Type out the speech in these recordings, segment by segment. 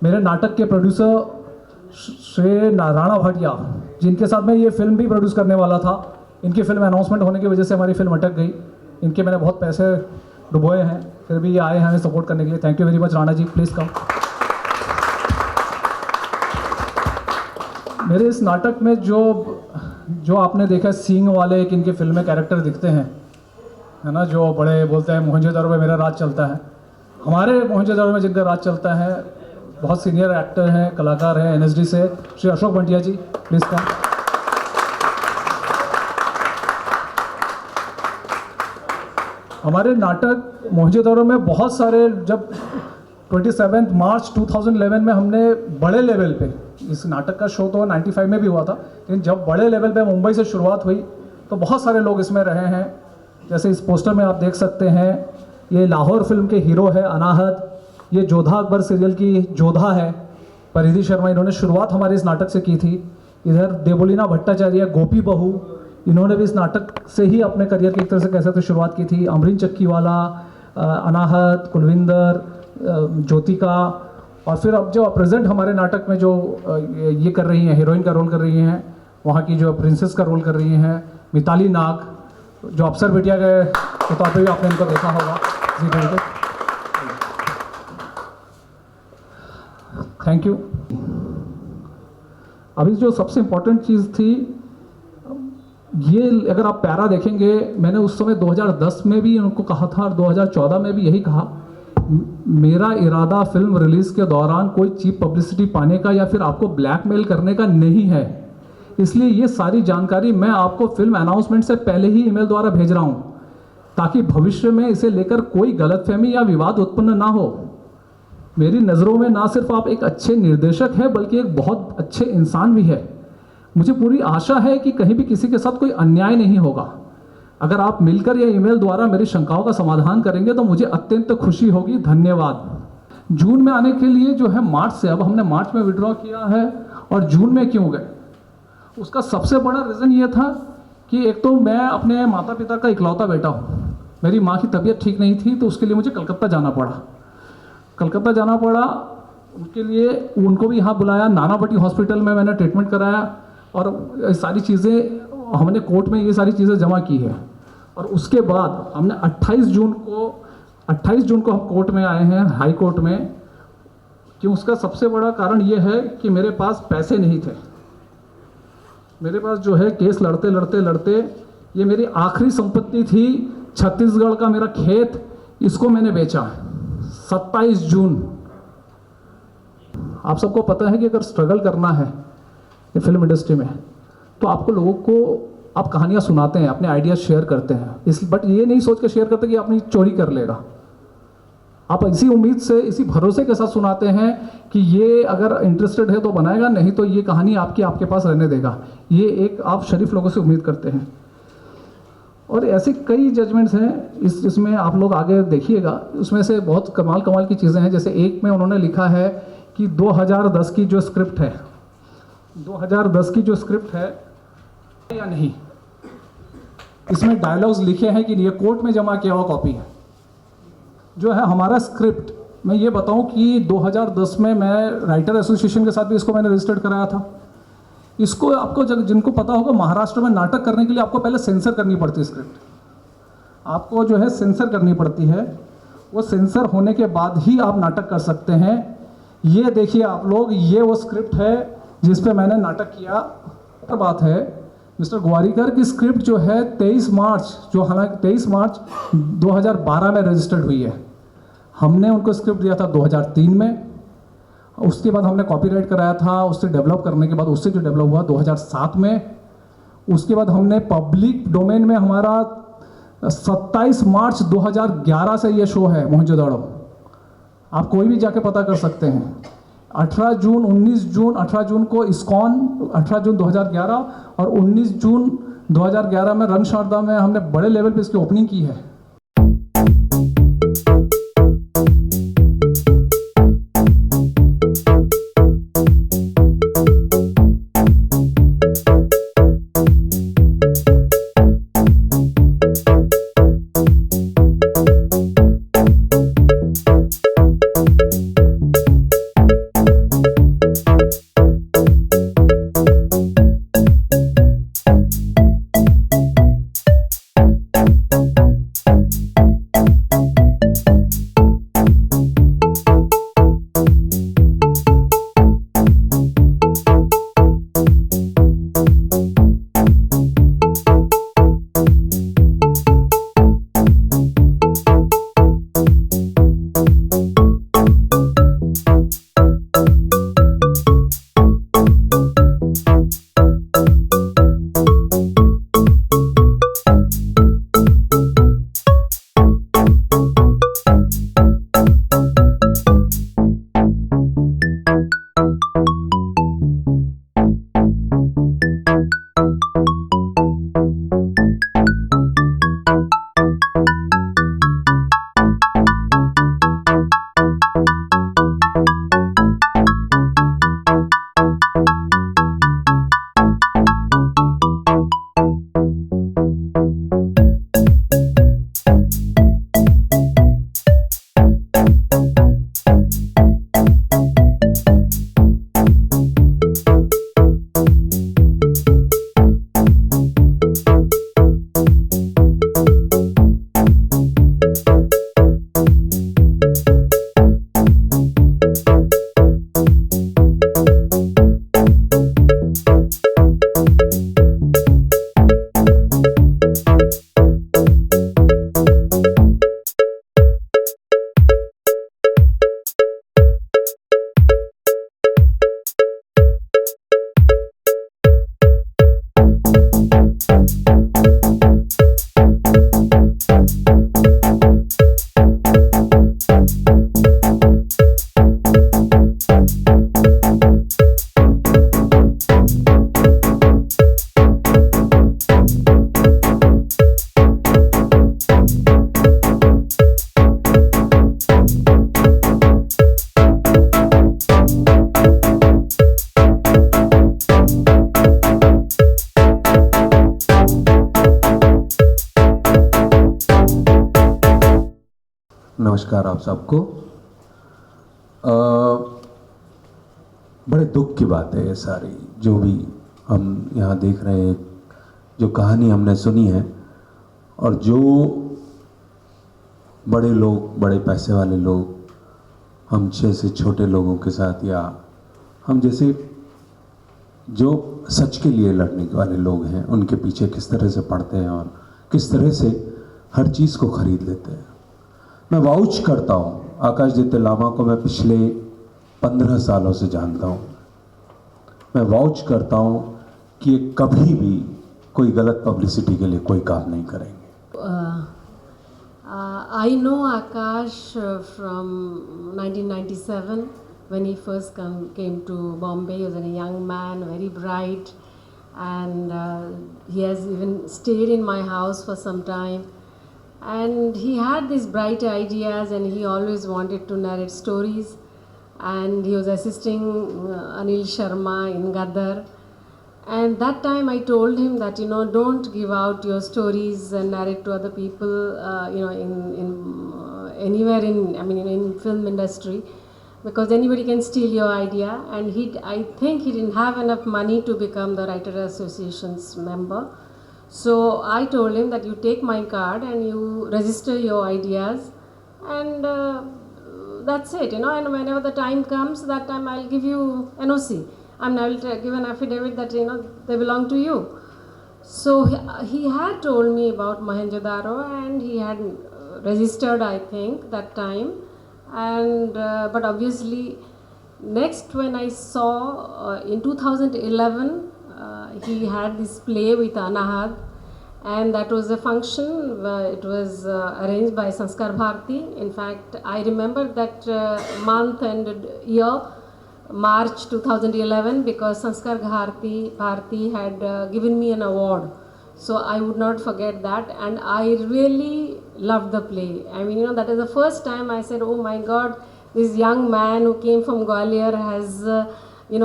मेरे नाटक के प्रोड्यूसर श्री राणा भाटिया, जिनके साथ मैं ये फिल्म भी प्रोड्यूस करने वाला था, इनकी फिल्म अनाउंसमेंट होने की वजह से हमारी फिल्म अटक गई। इनके मैंने बहुत पैसे डुबोए हैं, फिर भी ये आए हैं हमें सपोर्ट करने के लिए। Thank you very much Rana ji, please come. मेरे इस नाटक में जो आपने देखा सींग वाले एक इनके फिल्म में कैरेक्टर दिखते हैं, है ना, जो बड़े बोलते हैं मोहनजोदड़ो में मेरा राज चलता है। हमारे मोहनजोदड़ो में जिनका राज चलता है बहुत सीनियर एक्टर हैं, कलाकार हैं एनएसडी से, श्री अशोक बंटिया जी, प्लीज़ कम। हमारे नाटक मोहनजोदड़ो में बहुत सारे, जब 27 मार्च 2011 में हमने बड़े लेवल पे, इस नाटक का शो तो 95 में भी हुआ था, लेकिन जब बड़े लेवल पे मुंबई से शुरुआत हुई तो बहुत सारे लोग इसमें रहे हैं। जैसे इस पोस्टर में आप देख सकते हैं, ये लाहौर फिल्म के हीरो है अनाहत, ये जोधा अकबर सीरियल की जोधा है परिधि शर्मा, इन्होंने शुरुआत हमारे इस नाटक से की थी। इधर देवोलीना भट्टाचार्य गोपी बहू, इन्होंने भी इस नाटक से ही अपने करियर की एक तरह से कैसे तो शुरुआत की थी। अमरीन चक्कीवाला, अनाहत, कुलविंदर, ज्योतिका, और फिर अब जो प्रेजेंट हमारे नाटक में जो ये कर रही हैं, हीरोइन का रोल कर रही हैं, वहाँ की जो प्रिंसेस का रोल कर रही हैं मिताली नाग, जो अफसर बिटिया के तौर पर भी आपने इनको देखा होगा जी। Thank you. अभी जो सबसे इम्पोर्टेंट चीज़ थी, ये अगर आप पैरा देखेंगे, मैंने उस समय 2010 में भी उनको कहा था और 2014 में भी यही कहा, मेरा इरादा फिल्म रिलीज के दौरान कोई चीप पब्लिसिटी पाने का या फिर आपको ब्लैकमेल करने का नहीं है। इसलिए ये सारी जानकारी मैं आपको फिल्म अनाउंसमेंट से पहले ही ईमेल द्वारा भेज रहा हूँ, ताकि भविष्य में इसे लेकर कोई गलतफहमी या विवाद उत्पन्न ना हो। मेरी नज़रों में ना सिर्फ आप एक अच्छे निर्देशक हैं, बल्कि एक बहुत अच्छे इंसान भी है। मुझे पूरी आशा है कि कहीं भी किसी के साथ कोई अन्याय नहीं होगा। अगर आप मिलकर या ईमेल द्वारा मेरी शंकाओं का समाधान करेंगे तो मुझे अत्यंत खुशी होगी। धन्यवाद। जून में आने के लिए जो है मार्च से, अब हमने मार्च में विड्रॉ किया है, और जून में क्यों गए, उसका सबसे बड़ा रीज़न ये था कि एक तो मैं अपने माता पिता का इकलौता बेटा हूँ। मेरी माँ की तबीयत ठीक नहीं थी, तो उसके लिए मुझे कलकत्ता जाना पड़ा। उनके लिए उनको भी यहाँ बुलाया, नानावटी हॉस्पिटल में मैंने ट्रीटमेंट कराया, और सारी चीज़ें हमने कोर्ट में ये सारी चीज़ें जमा की है। और उसके बाद हमने 28 जून को हम कोर्ट में आए हैं, हाई कोर्ट में। कि उसका सबसे बड़ा कारण ये है कि मेरे पास पैसे नहीं थे। मेरे पास जो है केस लड़ते ये मेरी आखिरी संपत्ति थी, छत्तीसगढ़ का मेरा खेत, इसको मैंने बेचा 27 जून। आप सबको पता है कि अगर स्ट्रगल करना है फिल्म इंडस्ट्री में, तो आपको लोगों को आप कहानियाँ सुनाते हैं, अपने आइडियाज शेयर करते हैं, बट ये नहीं सोच कर शेयर करते कि अपनी चोरी कर लेगा। आप इसी उम्मीद से, इसी भरोसे के साथ सुनाते हैं कि ये अगर इंटरेस्टेड है तो बनाएगा, नहीं तो ये कहानी आपके पास रहने देगा। ये एक आप शरीफ लोगों से उम्मीद करते हैं। और ऐसे कई जजमेंट्स हैं इसमें, आप लोग आगे देखिएगा। उसमें से बहुत कमाल की चीज़ें हैं। जैसे एक में उन्होंने लिखा है कि 2010 की जो स्क्रिप्ट है, 2010 की जो स्क्रिप्ट है या नहीं, इसमें डायलॉग्स लिखे हैं कि ये कोर्ट में जमा किया हुआ कॉपी है। जो है हमारा स्क्रिप्ट, मैं ये बताऊं कि 2010 में मैं राइटर एसोसिएशन के साथ भी इसको मैंने रजिस्टर्ड कराया था। इसको आपको जिनको पता होगा, महाराष्ट्र में नाटक करने के लिए आपको पहले सेंसर करनी पड़ती है स्क्रिप्ट, आपको जो है सेंसर करनी पड़ती है। वो सेंसर होने के बाद ही आप नाटक कर सकते हैं। ये देखिए आप लोग, ये वो स्क्रिप्ट है जिस पे मैंने नाटक किया। बात है मिस्टर ग्वारिकर की स्क्रिप्ट जो है 23 मार्च, जो हालांकि 23 मार्च 2012 में रजिस्टर्ड हुई है। हमने उनको स्क्रिप्ट दिया था 2003 में। उसके बाद हमने कॉपीराइट कराया था, उससे डेवलप करने के बाद उससे जो डेवलप हुआ 2007 में। उसके बाद हमने पब्लिक डोमेन में, हमारा 27 मार्च 2011 से ये शो है मोहनजोदड़ो। आप कोई भी जाके पता कर सकते हैं। 18 जून 19 जून 18 जून को इस्कॉन, 18 जून 2011 और 19 जून 2011 में रंगशारदा में हमने बड़े लेवल पे इसकी ओपनिंग की है। नमस्कार आप सबको। बड़े दुख की बात है ये सारी, जो भी हम यहाँ देख रहे हैं, जो कहानी हमने सुनी है, और जो बड़े लोग, बड़े पैसे वाले लोग हम जैसे छोटे लोगों के साथ, या हम जैसे जो सच के लिए लड़ने वाले लोग हैं, उनके पीछे किस तरह से पड़ते हैं और किस तरह से हर चीज़ को खरीद लेते हैं। मैं वाउच करता हूँ, आकाशदित्य लामा को मैं पिछले 15 सालों से जानता हूँ। मैं वाउच करता हूँ कि ये कभी भी कोई गलत पब्लिसिटी के लिए कोई काम नहीं करेंगे। I know Akash from 1997 when he first came to Bombay. He was a young man, very bright, and he has even stayed in my house for some time. And he had these bright ideas, and he always wanted to narrate stories. And he was assisting Anil Sharma in Gadar. And that time I told him that, don't give out your stories and narrate to other people, anywhere in film industry, because anybody can steal your idea. And I think he didn't have enough money to become the Writer Association's member. So I told him that you take my card and you register your ideas, and that's it, and whenever the time comes, that time I'll give you NOC. I will give an affidavit that they belong to you. So he had told me about Mohenjo-daro, and he had registered, I think, that time. And but obviously, next when I saw in 2011, he had this play with Anahad, and that was a function. It was arranged by Sanskar Bharati. In fact, I remember that month and year, March 2011, because Sanskar Bharati had given me an award. So I would not forget that, and I really loved the play. I mean, that is the first time I said, oh my God, this young man who came from Gwalior has, in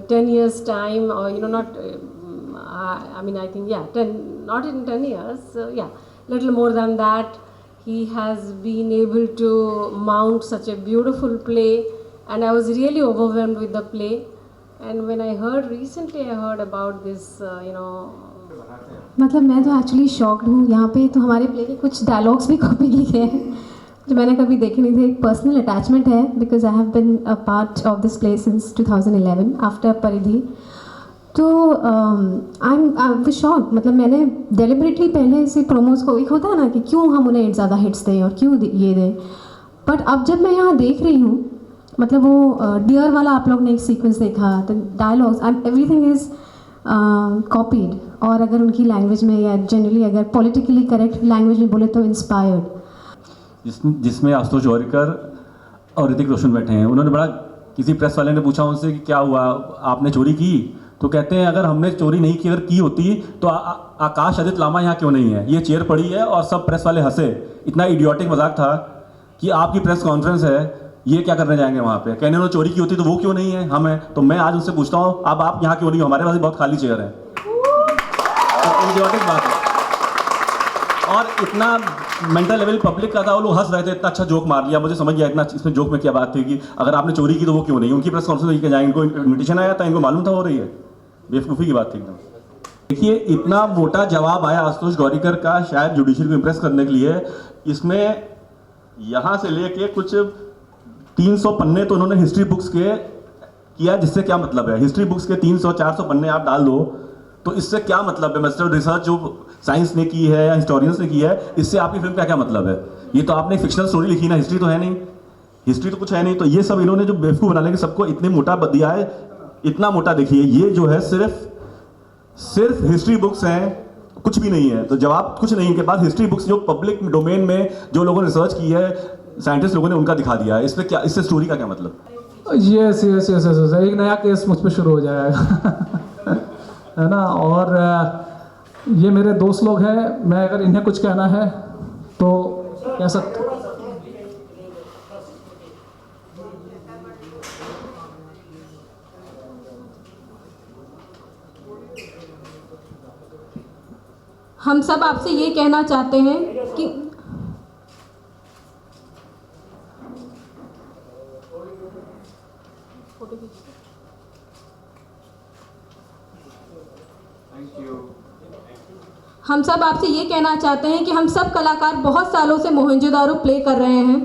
10 years time, or not, I think, yeah, not in 10 years, little more than that, he has been able to mount such a beautiful play. And I was really overwhelmed with the play. And when I heard about this, मतलब मैं तो actually shocked हूँ। यहाँ पे तो हमारे play के कुछ डायलॉग्स भी कॉपी किए गए हैं जो मैंने कभी देखे नहीं थे। एक पर्सनल अटैचमेंट है, because I have been a part of this play since 2011 after परिधि। तो आई एम शॉक, मतलब मैंने डेलिबरेटली पहले से प्रोमोज को, एक होता है ना कि क्यों हम उन्हें ज़्यादा हिट्स दें और क्यों ये दें, बट अब जब मैं यहाँ देख रही हूँ, मतलब वो डियर वाला आप लोग ने एक सीक्वेंस देखा, the dialogues and everything is copied, और अगर उनकी लैंग्वेज में या जनरली अगर पॉलिटिकली करेक्ट लैंग्वेज में बोले तो इंस्पायर्ड। जिसमें आशुतोष जौहरीकर और ऋतिक रोशन बैठे हैं। उन्होंने बड़ा, किसी प्रेस वाले ने पूछा उनसे कि क्या हुआ, आपने चोरी की? तो कहते हैं अगर हमने चोरी नहीं की, अगर की होती तो आकाश आदित्य लामा यहाँ क्यों नहीं है? ये चेयर पड़ी है और सब प्रेस वाले हंसे। इतना इडियोटिक मजाक था कि आपकी प्रेस कॉन्फ्रेंस है, ये क्या करने जाएंगे वहाँ पे? कहने उन्होंने चोरी की होती तो वो क्यों नहीं है, हम हैं। तो मैं आज उनसे पूछता हूँ, अब आप यहाँ क्यों नहीं हो? हमारे पास बहुत खाली चेयर है। तो इडियोटिक बात है। और इतना मेंटल लेवल पब्लिक का था, वो लोग हंस रहे थे, इतना अच्छा जोक मार लिया। मुझे समझ गया इतना इसमें जोक में क्या बात थी कि अगर आपने चोरी की तो वो क्यों नहीं? उनकी प्रेस कॉन्फ्रेंस में जाएंगे, इनको इन्विटेशन आया था, इनको मालूम था हो रही है। बेवकूफ़ी की बात थी एकदम। देखिए, इतना मोटा जवाब आया आशुतोष गौरीकर का, शायद जुडिशरी को इम्प्रेस करने के लिए। इसमें यहाँ से लेके कुछ 300 पन्ने तो उन्होंने हिस्ट्री बुक्स के किया, जिससे क्या मतलब है? हिस्ट्री बुक्स के 300-400 पन्ने आप डाल दो तो इससे क्या मतलब है? मतलब रिसर्च जो साइंस ने की है या हिस्टोरियंस ने की है, इससे आपकी फिल्म का क्या मतलब है? ये तो आपने फिक्शनल स्टोरी लिखी ना, हिस्ट्री तो है नहीं, हिस्ट्री तो कुछ है नहीं। तो ये सब इन्होंने जो बेवकूफ़ बनाने के सबको इतने मोटा दिया है, इतना मोटा। देखिए, ये जो है सिर्फ हिस्ट्री बुक्स हैं, कुछ भी नहीं है। तो जवाब कुछ नहीं के बाद हिस्ट्री बुक्स जो पब्लिक डोमेन में जो लोगों ने रिसर्च की है, साइंटिस्ट लोगों ने, उनका दिखा दिया है। इसमें क्या, इससे स्टोरी का क्या मतलब? यस, एक नया केस मुझ पर शुरू हो जाएगा है ना। और ये मेरे दोस्त लोग हैं, मैं अगर इन्हें कुछ कहना है तो कह सकते। हम सब आपसे ये कहना चाहते हैं कि हम सब आपसे ये कहना चाहते हैं कि हम सब कलाकार बहुत सालों से मोहनजोदारो प्ले कर रहे हैं।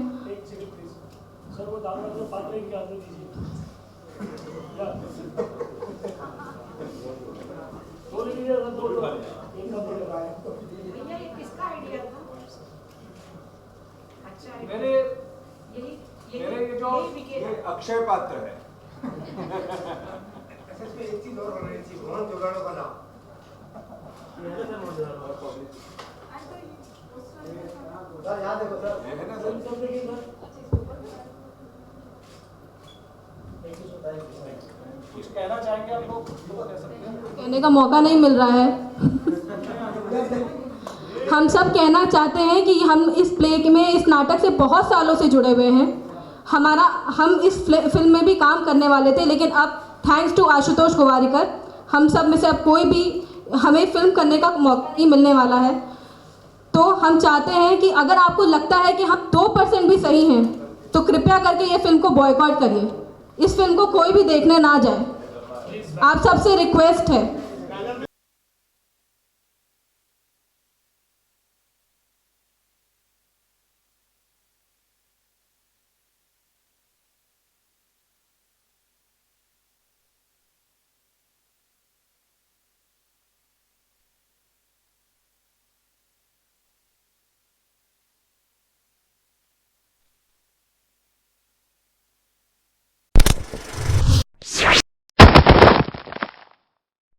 ये अक्षय पात्र है। एक चीज और होनी चाहिए, मोहनजोदाड़ो का नाम याद है ना सर? कुछ कहना चाहेंगे आप लोग? कहने का मौका नहीं मिल रहा है। हम सब कहना चाहते हैं कि हम इस प्ले में, इस नाटक से बहुत सालों से जुड़े हुए हैं। हम इस फिल्म में भी काम करने वाले थे, लेकिन अब थैंक्स टू आशुतोष गोवारिकर हम सब में से अब कोई भी हमें फिल्म करने का मौका नहीं मिलने वाला है। तो हम चाहते हैं कि अगर आपको लगता है कि हम 2% भी सही हैं तो कृपया करके ये फिल्म को बॉयकॉट करिए। इस फिल्म को कोई भी देखने ना जाए, आप सबसे रिक्वेस्ट है।